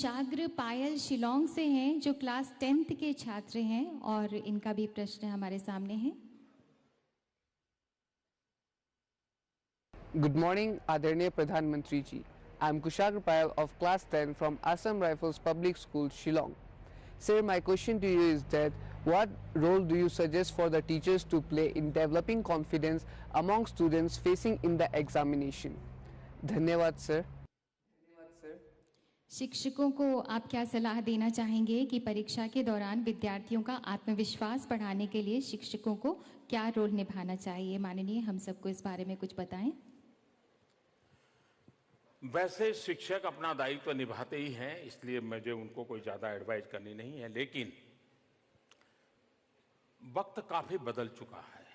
कुशाग्र पायल शिलोंग से हैं जो क्लास 10th के छात्र हैं और इनका भी प्रश्न हमारे सामने है। Good morning, Adarniya Pradhan Mantri ji. I am Kushagra Payal of class 10 from Assam Rifles Public School, Shillong. Sir, my question to you is that what role do you suggest for the teachers to play in developing confidence among students facing in the examination? धन्यवाद sir. शिक्षकों को आप क्या सलाह देना चाहेंगे कि परीक्षा के दौरान विद्यार्थियों का आत्मविश्वास बढ़ाने के लिए शिक्षकों को क्या रोल निभाना चाहिए? माननीय, हम सबको इस बारे में कुछ बताएं। वैसे शिक्षक अपना दायित्व निभाते ही हैं, इसलिए मुझे उनको कोई ज़्यादा एडवाइस करनी नहीं है, लेकिन वक्त काफ़ी बदल चुका है।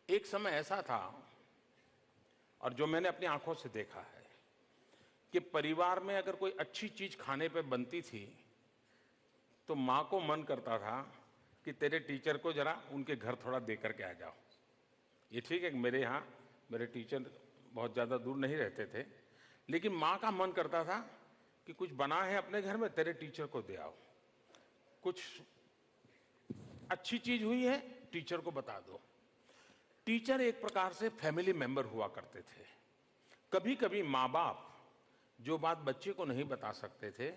एक समय ऐसा था, और जो मैंने अपनी आंखों से देखा है, कि परिवार में अगर कोई अच्छी चीज़ खाने पे बनती थी तो माँ को मन करता था कि तेरे टीचर को ज़रा उनके घर थोड़ा दे करके आ जाओ। ये ठीक है कि मेरे यहाँ मेरे टीचर बहुत ज़्यादा दूर नहीं रहते थे, लेकिन माँ का मन करता था कि कुछ बना है अपने घर में, तेरे टीचर को दे आओ, कुछ अच्छी चीज़ हुई है टीचर को बता दो। टीचर एक प्रकार से फैमिली मेंबर हुआ करते थे। कभी कभी माँ बाप जो बात बच्चे को नहीं बता सकते थे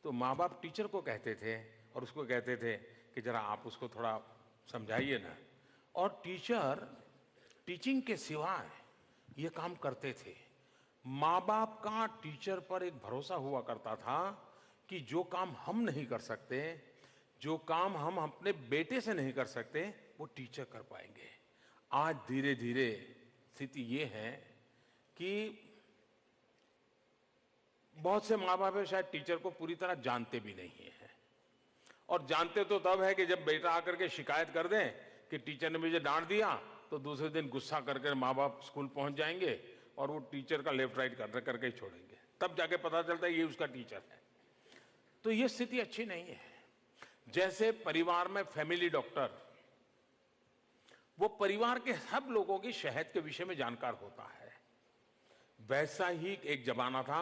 तो माँ बाप टीचर को कहते थे और उसको कहते थे कि ज़रा आप उसको थोड़ा समझाइए ना, और टीचर टीचिंग के सिवाय ये काम करते थे। माँ बाप का टीचर पर एक भरोसा हुआ करता था कि जो काम हम नहीं कर सकते, जो काम हम अपने बेटे से नहीं कर सकते, वो टीचर कर पाएंगे। आज धीरे धीरे स्थिति ये है कि बहुत से माँ बाप शायद टीचर को पूरी तरह जानते भी नहीं हैं, और जानते तो तब है कि जब बेटा आकर के शिकायत कर दें कि टीचर ने मुझे डांट दिया, तो दूसरे दिन गुस्सा करके माँ बाप स्कूल पहुंच जाएंगे और वो टीचर का लेफ्ट राइट करके ही छोड़ेंगे, तब जाके पता चलता है ये उसका टीचर है। तो ये स्थिति अच्छी नहीं है। जैसे परिवार में फैमिली डॉक्टर, वो परिवार के सब लोगों की सेहत के विषय में जानकार होता है, वैसा ही एक जमाना था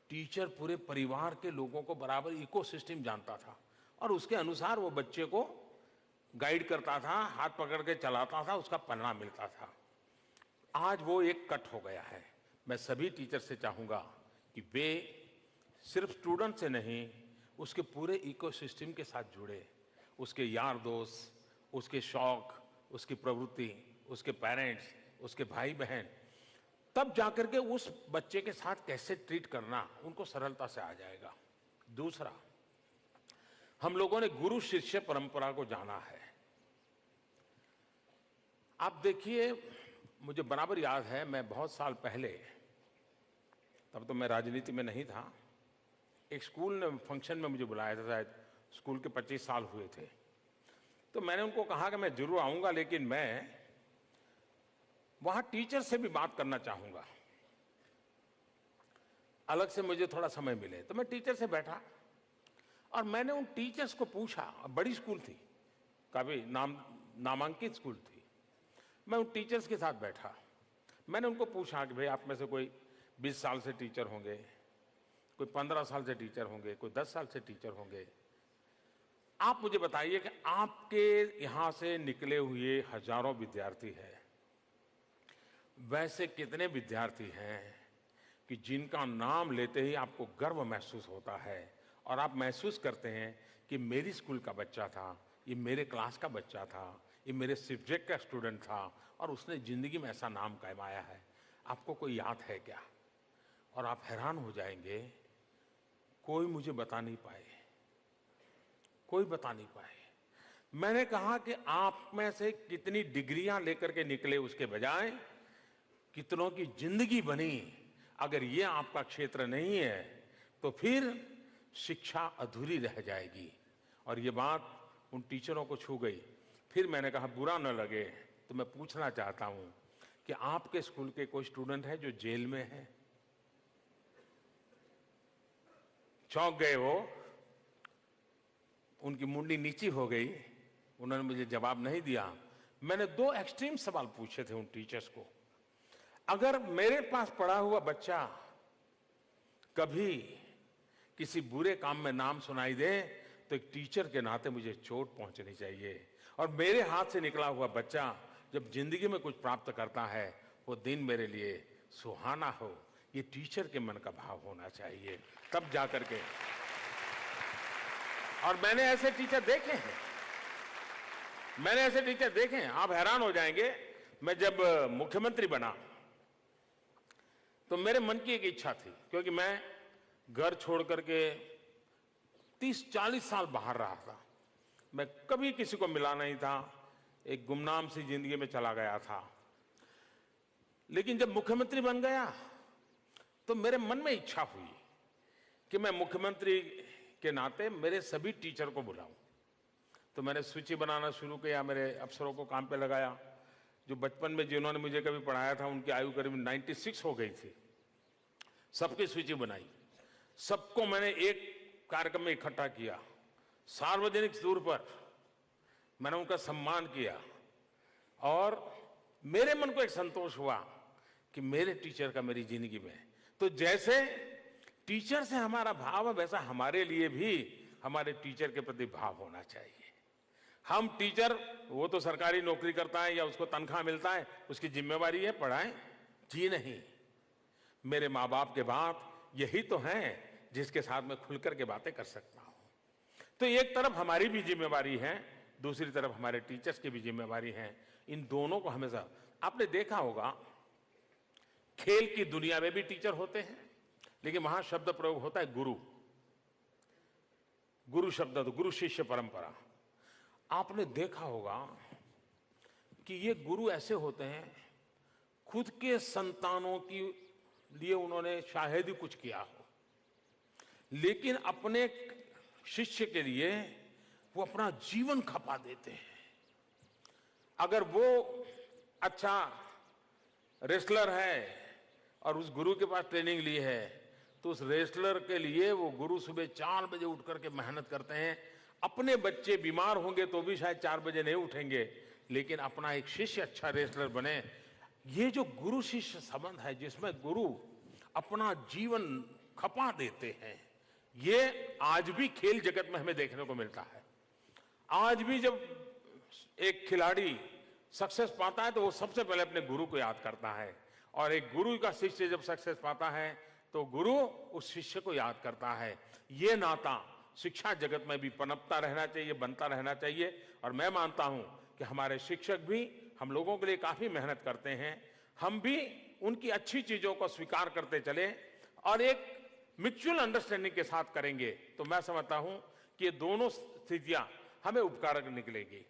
टीचर पूरे परिवार के लोगों को बराबर इकोसिस्टम जानता था और उसके अनुसार वो बच्चे को गाइड करता था, हाथ पकड़ के चलाता था, उसका परिणाम मिलता था। आज वो एक कट हो गया है। मैं सभी टीचर से चाहूँगा कि वे सिर्फ स्टूडेंट से नहीं, उसके पूरे इकोसिस्टम के साथ जुड़े, उसके यार दोस्त, उसके शौक, उसकी प्रवृत्ति, उसके पेरेंट्स, उसके भाई बहन, तब जाकर के उस बच्चे के साथ कैसे ट्रीट करना उनको सरलता से आ जाएगा। दूसरा, हम लोगों ने गुरु शिष्य परंपरा को जाना है। आप देखिए, मुझे बराबर याद है, मैं बहुत साल पहले, तब तो मैं राजनीति में नहीं था, एक स्कूल ने फंक्शन में मुझे बुलाया था, शायद स्कूल के 25 साल हुए थे। तो मैंने उनको कहा कि मैं जरूर आऊँगा, लेकिन मैं वहाँ टीचर से भी बात करना चाहूँगा, अलग से मुझे थोड़ा समय मिले। तो मैं टीचर से बैठा और मैंने उन टीचर्स को पूछा, बड़ी स्कूल थी, काफ़ी नामांकित स्कूल थी। मैं उन टीचर्स के साथ बैठा, मैंने उनको पूछा कि भाई आप में से कोई 20 साल से टीचर होंगे, कोई 15 साल से टीचर होंगे, कोई 10 साल से टीचर होंगे, आप मुझे बताइए कि आपके यहाँ से निकले हुए हजारों विद्यार्थी हैं, वैसे कितने विद्यार्थी हैं कि जिनका नाम लेते ही आपको गर्व महसूस होता है और आप महसूस करते हैं कि मेरी स्कूल का बच्चा था, ये मेरे क्लास का बच्चा था, ये मेरे सब्जेक्ट का स्टूडेंट था और उसने ज़िंदगी में ऐसा नाम कमाया है। आपको कोई याद है क्या? और आप हैरान हो जाएंगे, कोई मुझे बता नहीं पाए, कोई बता नहीं पाए। मैंने कहा कि आप में से कितनी डिग्रियां लेकर के निकले उसके बजाय कितनों की जिंदगी बनी। अगर ये आपका क्षेत्र नहीं है तो फिर शिक्षा अधूरी रह जाएगी। और ये बात उन टीचरों को छू गई। फिर मैंने कहा बुरा न लगे तो मैं पूछना चाहता हूं कि आपके स्कूल के कोई स्टूडेंट है जो जेल में है? चौंक गए वो, उनकी मुंडी नीची हो गई, उन्होंने मुझे जवाब नहीं दिया। मैंने 2 एक्सट्रीम सवाल पूछे थे उन टीचर्स को। अगर मेरे पास पढ़ा हुआ बच्चा कभी किसी बुरे काम में नाम सुनाई दे तो एक टीचर के नाते मुझे चोट पहुंचनी चाहिए। और मेरे हाथ से निकला हुआ बच्चा जब जिंदगी में कुछ प्राप्त करता है वो दिन मेरे लिए सुहाना हो, ये टीचर के मन का भाव होना चाहिए, तब जाकर के। और मैंने ऐसे टीचर देखे हैं, आप हैरान हो जाएंगे। मैं जब मुख्यमंत्री बना तो मेरे मन की एक इच्छा थी, क्योंकि मैं घर छोड़ करके 30-40 साल बाहर रहा था, मैं कभी किसी को मिला नहीं था, एक गुमनाम सी जिंदगी में चला गया था। लेकिन जब मुख्यमंत्री बन गया तो मेरे मन में इच्छा हुई कि मैं मुख्यमंत्री के नाते मेरे सभी टीचर को बुलाऊं। तो मैंने सूची बनाना शुरू किया, मेरे अफसरों को काम पे लगाया। जो बचपन में जिन्होंने मुझे कभी पढ़ाया था उनकी आयु करीब 96 हो गई थी, सबकी सूची बनाई, सबको मैंने एक कार्यक्रम में इकट्ठा किया, सार्वजनिक तौर पर मैंने उनका सम्मान किया। और मेरे मन को एक संतोष हुआ कि मेरे टीचर का मेरी जिंदगी में, तो जैसे टीचर से हमारा भाव है वैसा हमारे लिए भी हमारे टीचर के प्रति भाव होना चाहिए। हम टीचर, वो तो सरकारी नौकरी करता है या उसको तनख्वाह मिलता है, उसकी जिम्मेवारी है पढ़ाएं, जी नहीं। मेरे माँ बाप के बाद यही तो हैं जिसके साथ मैं खुलकर के बातें कर सकता हूं। तो एक तरफ हमारी भी जिम्मेवारी है, दूसरी तरफ हमारे टीचर्स की भी जिम्मेवारी है। इन दोनों को हमेशा, आपने देखा होगा खेल की दुनिया में भी टीचर होते हैं, लेकिन वहां शब्द प्रयोग होता है गुरु। गुरु शब्द, तो गुरु शिष्य परंपरा। आपने देखा होगा कि ये गुरु ऐसे होते हैं, खुद के संतानों की लिए उन्होंने शायद ही कुछ किया हो, लेकिन अपने शिष्य के लिए वो अपना जीवन खपा देते हैं। अगर वो अच्छा रेसलर है और उस गुरु के पास ट्रेनिंग ली है, तो उस रेसलर के लिए वो गुरु सुबह 4 बजे उठ करके मेहनत करते हैं। अपने बच्चे बीमार होंगे तो भी शायद 4 बजे नहीं उठेंगे, लेकिन अपना एक शिष्य अच्छा रेसलर बने। ये जो गुरु शिष्य संबंध है, जिसमें गुरु अपना जीवन खपा देते हैं, ये आज भी खेल जगत में हमें देखने को मिलता है। आज भी जब एक खिलाड़ी सक्सेस पाता है तो वो सबसे पहले अपने गुरु को याद करता है, और एक गुरु का शिष्य जब सक्सेस पाता है तो गुरु उस शिष्य को याद करता है। ये नाता शिक्षा जगत में भी पनपता रहना चाहिए, बनता रहना चाहिए। और मैं मानता हूं कि हमारे शिक्षक भी हम लोगों के लिए काफी मेहनत करते हैं, हम भी उनकी अच्छी चीजों को स्वीकार करते चले और एक म्यूचुअल अंडरस्टैंडिंग के साथ करेंगे, तो मैं समझता हूं कि ये दोनों स्थितियां हमें उपकारक निकलेगी।